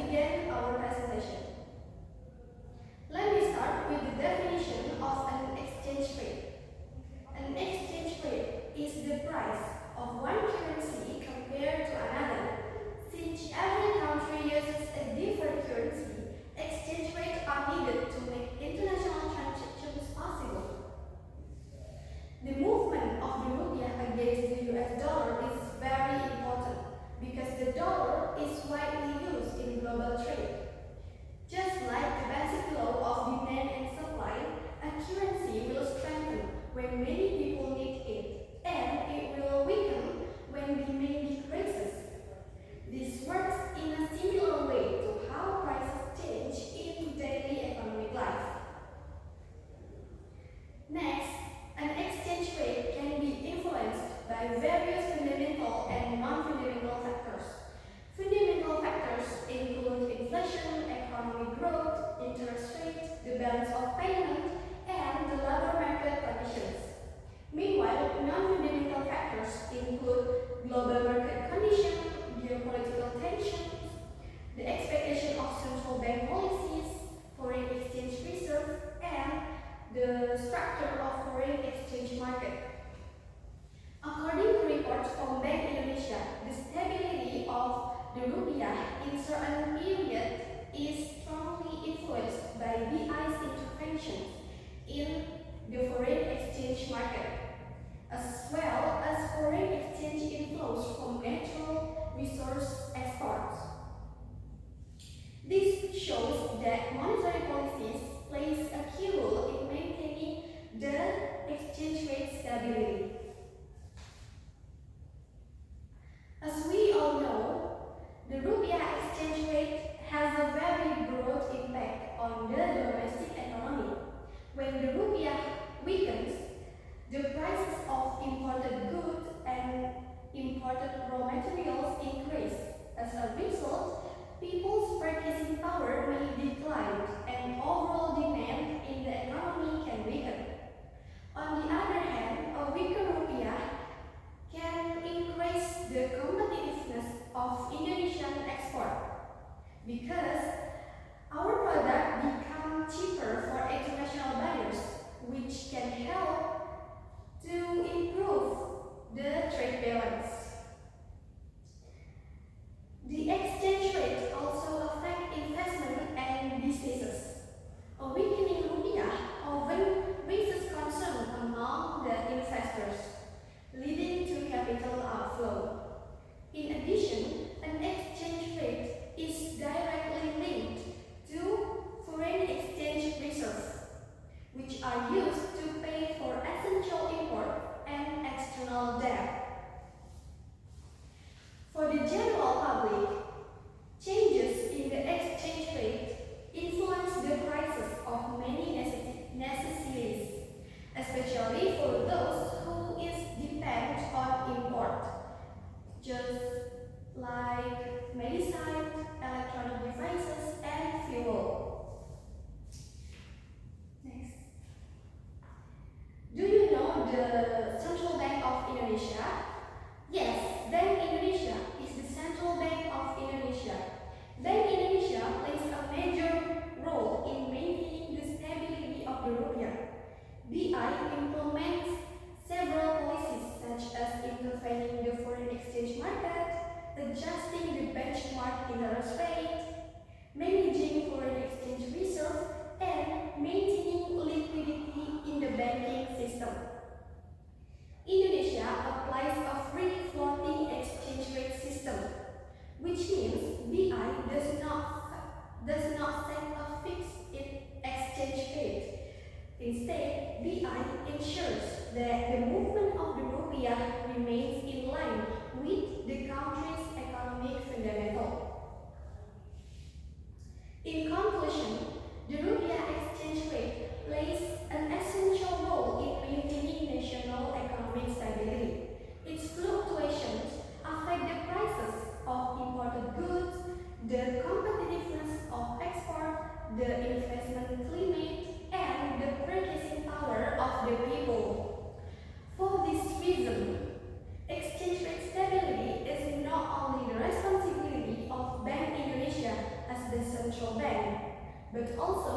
begin our presentation. Let me start with the definition of an exchange rate. An exchange rate is the price of one currency compared to another. Since every country uses a different currency, exchange rates are needed to make international transactions possible. The movement of the rupiah against the US dollar is very important because the dollar is widely used in global trade. Just like the basic law of demand and supply, a currency will strengthen when many people need it, and it will weaken when demand decreases. This works in a similar way to how prices change in daily economic life. Next, an exchange rate can be influenced by various fundamental and non-fundamental factors. Fundamental factors include inflation, economic growth, interest rates, the balance of payment, and the labor market conditions. Meanwhile, non-fundamental factors include global market conditions, geopolitical tensions, the expectation of central bank policies, foreign exchange reserve, and the structure of foreign exchange market. According to reports from Bank Indonesia, the stability of the rupiah in certain periods is strongly influenced by BI's interventions in the foreign exchange market, as well as foreign exchange inflows from natural resource exports. This shows that monetary policies plays a key role in maintaining the exchange rate stability. As we all know, the rupiah exchange rate has a very broad impact on the domestic economy. When the rupiah weakens, the prices of imported goods and imported raw materials increase. As a result, people's purchasing power may decline and overall demand in the economy can weaken. On the other hand, a weaker rupiah can increase the competitiveness of Indonesian export because our product become cheaper for international buyers, which can help to improve the trade balance. The exchange rate also affects investment and businesses. A weakening rupiah often raises concern among the investors, leading to capital outflow. In addition, an exchange rate is directly linked to foreign exchange reserves, which are used to pay for essential import and external debt. For the general public, changes in the exchange rate influence the prices of many necessities, especially for those who depend on import, just like medicine, electronic devices, and fuel. Next. Do you know the Central Bank of Indonesia? Yes, Bank Indonesia is the Central Bank of Indonesia. Bank Indonesia plays a major role in maintaining the stability of the rupiah. BI implements several policies such as intervening the foreign exchange market, adjusting the benchmark interest rate, managing foreign exchange reserve, and maintaining liquidity in the banking system. Indonesia applies a free floating exchange rate system, which means BI does not set a fixed exchange rate. Instead, BI ensures that the movement of the rupiah remains in line with the country's economic fundamental. In conclusion, the rupiah exchange rate plays an essential role in maintaining national economic stability. Its fluctuations affect the prices of imported goods, the competitiveness of export, the investment climate, and the purchasing power of the people. For this reason, exchange rate stability is not only the responsibility of Bank Indonesia as but also